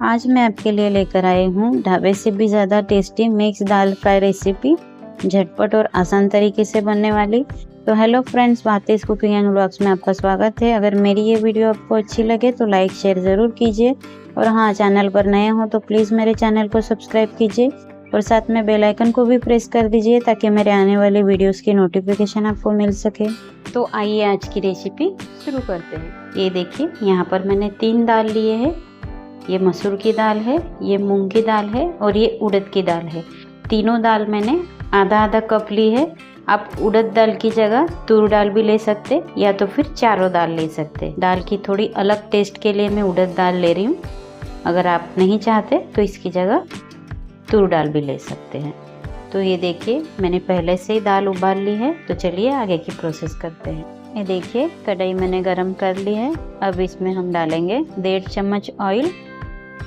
आज मैं आपके लिए लेकर आई हूँ ढाबे से भी ज़्यादा tasty mix dal fry recipe, झटपट और आसान तरीके से बनने वाली। तो hello friends, Bharti's cooking and vlogs में आपका स्वागत है। अगर मेरी ये वीडियो आपको अच्छी लगे तो लाइक शेयर ज़रूर कीजिए और हाँ, चैनल पर नए हो तो प्लीज़ मेरे चैनल को सब्सक्राइब कीजिए और साथ में बेल आइकन को भी प्रेस कर दीजिए ताकि मेरे आने वाले वीडियोस की नोटिफिकेशन आपको मिल सके। तो आइए आज की रेसिपी शुरू करते हैं। ये देखिए, यहाँ पर मैंने 3 दाल लिए हैं। ये मसूर की दाल है, ये मूंग की दाल है और ये उड़द की दाल है। तीनों दाल मैंने आधा आधा कप ली है। आप उड़द दाल की जगह तूर दाल भी ले सकते या तो फिर चारों दाल ले सकते। दाल की थोड़ी अलग टेस्ट के लिए मैं उड़द दाल ले रही हूँ। अगर आप नहीं चाहते तो इसकी जगह तूर दाल भी ले सकते हैं। तो ये देखिए, मैंने पहले से ही दाल उबाल ली है। तो चलिए आगे की प्रोसेस करते हैं। ये देखिए, कढ़ाई मैंने गरम कर ली है। अब इसमें हम डालेंगे 1.5 चम्मच ऑयल।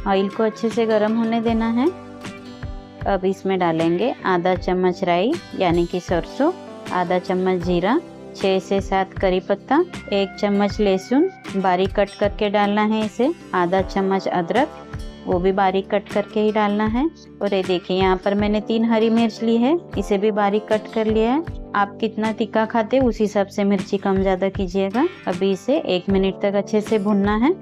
ऑयल को अच्छे से गरम होने देना है। अब इसमें डालेंगे आधा चम्मच राई यानी कि सरसों, आधा चम्मच जीरा, 6 से 7 करी पत्ता, 1 चम्मच लहसुन बारीक कट करके डालना है इसे, आधा चम्मच अदरक, वो भी बारीक कट करके ही डालना है। और ये देखिए, यहाँ पर मैंने 3 हरी मिर्च ली है, इसे भी बारीक कट कर लिया है। आप कितना तीखा खाते उस हिसाब से मिर्ची कम ज़्यादा कीजिएगा। अभी इसे 1 मिनट तक अच्छे से भूनना है।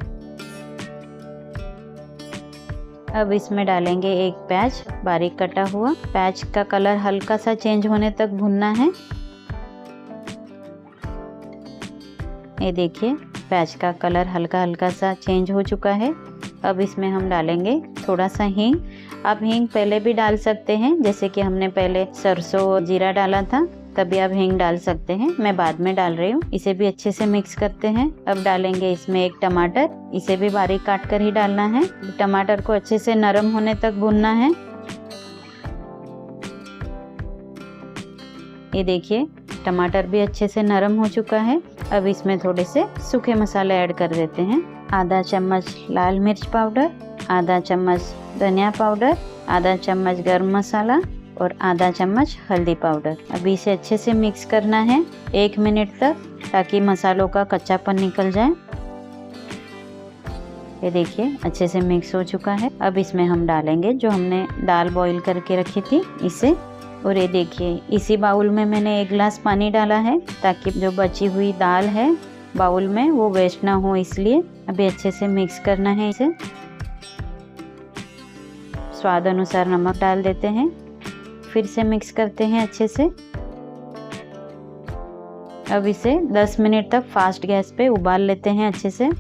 अब इसमें डालेंगे 1 प्याज बारीक कटा हुआ। प्याज का कलर हल्का सा चेंज होने तक भूनना है। ये देखिए, प्याज का कलर हल्का हल्का सा चेंज हो चुका है। अब इसमें हम डालेंगे थोड़ा सा हींग। आप हींग पहले भी डाल सकते हैं, जैसे कि हमने पहले सरसों और जीरा डाला था तभी आप हींग डाल सकते हैं। मैं बाद में डाल रही हूँ। इसे भी अच्छे से मिक्स करते हैं। अब डालेंगे इसमें 1 टमाटर, इसे भी बारीक काट कर ही डालना है। टमाटर को अच्छे से नरम होने तक भूनना है। ये देखिए, टमाटर भी अच्छे से नरम हो चुका है। अब इसमें थोड़े से सूखे मसाले ऐड कर देते हैं। आधा चम्मच लाल मिर्च पाउडर, आधा चम्मच धनिया पाउडर, आधा चम्मच गरम मसाला और आधा चम्मच हल्दी पाउडर। अभी इसे अच्छे से मिक्स करना है 1 मिनट तक, ताकि मसालों का कच्चापन निकल जाए। ये देखिए, अच्छे से मिक्स हो चुका है। अब इसमें हम डालेंगे जो हमने दाल बॉईल करके रखी थी इसे। और ये देखिए, इसी बाउल में मैंने 1 गिलास पानी डाला है ताकि जो बची हुई दाल है बाउल में वो वेस्ट ना हो, इसलिए। अभी अच्छे से मिक्स करना है इसे। स्वाद अनुसार नमक डाल देते हैं। फिर से मिक्स करते हैं अच्छे से। अब इसे 10 मिनट तक फास्ट गैस पे उबाल लेते हैं अच्छे से।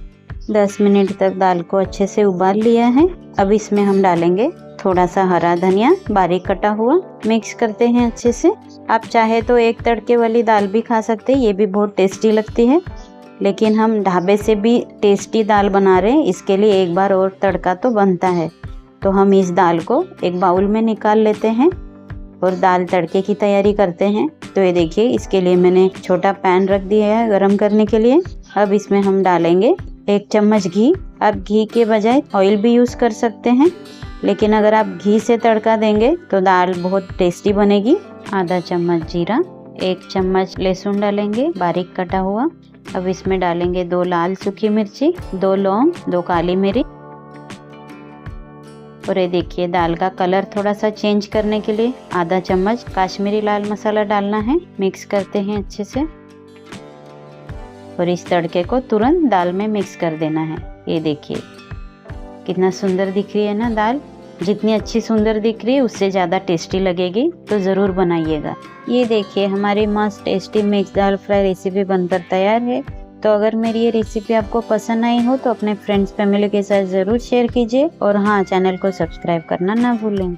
10 मिनट तक दाल को अच्छे से उबाल लिया है। अब इसमें हम डालेंगे थोड़ा सा हरा धनिया बारीक कटा हुआ। मिक्स करते हैं अच्छे से। आप चाहे तो एक तड़के वाली दाल भी खा सकते हैं, ये भी बहुत टेस्टी लगती है। लेकिन हम ढाबे से भी टेस्टी दाल बना रहे हैं, इसके लिए एक बार और तड़का तो बनता है। तो हम इस दाल को एक बाउल में निकाल लेते हैं और दाल तड़के की तैयारी करते हैं। तो ये देखिए, इसके लिए मैंने छोटा पैन रख दिया है गरम करने के लिए। अब इसमें हम डालेंगे 1 चम्मच घी। आप घी के बजाय ऑयल भी यूज़ कर सकते हैं, लेकिन अगर आप घी से तड़का देंगे तो दाल बहुत टेस्टी बनेगी। आधा चम्मच जीरा, 1 चम्मच लहसुन डालेंगे बारीक कटा हुआ। अब इसमें डालेंगे 2 लाल सूखी मिर्ची, 2 लौंग, 2 काली मिर्च। और ये देखिए, दाल का कलर थोड़ा सा चेंज करने के लिए आधा चम्मच काश्मीरी लाल मसाला डालना है। मिक्स करते हैं अच्छे से और इस तड़के को तुरंत दाल में मिक्स कर देना है। ये देखिए, कितना सुंदर दिख रही है ना दाल। जितनी अच्छी सुंदर दिख रही है उससे ज़्यादा टेस्टी लगेगी, तो ज़रूर बनाइएगा। ये देखिए, हमारी मस्त tasty mix dal fry recipe बनकर तैयार है। तो अगर मेरी ये रेसिपी आपको पसंद आई हो तो अपने फ्रेंड्स फैमिली के साथ ज़रूर शेयर कीजिए और हाँ, चैनल को सब्सक्राइब करना ना भूलें।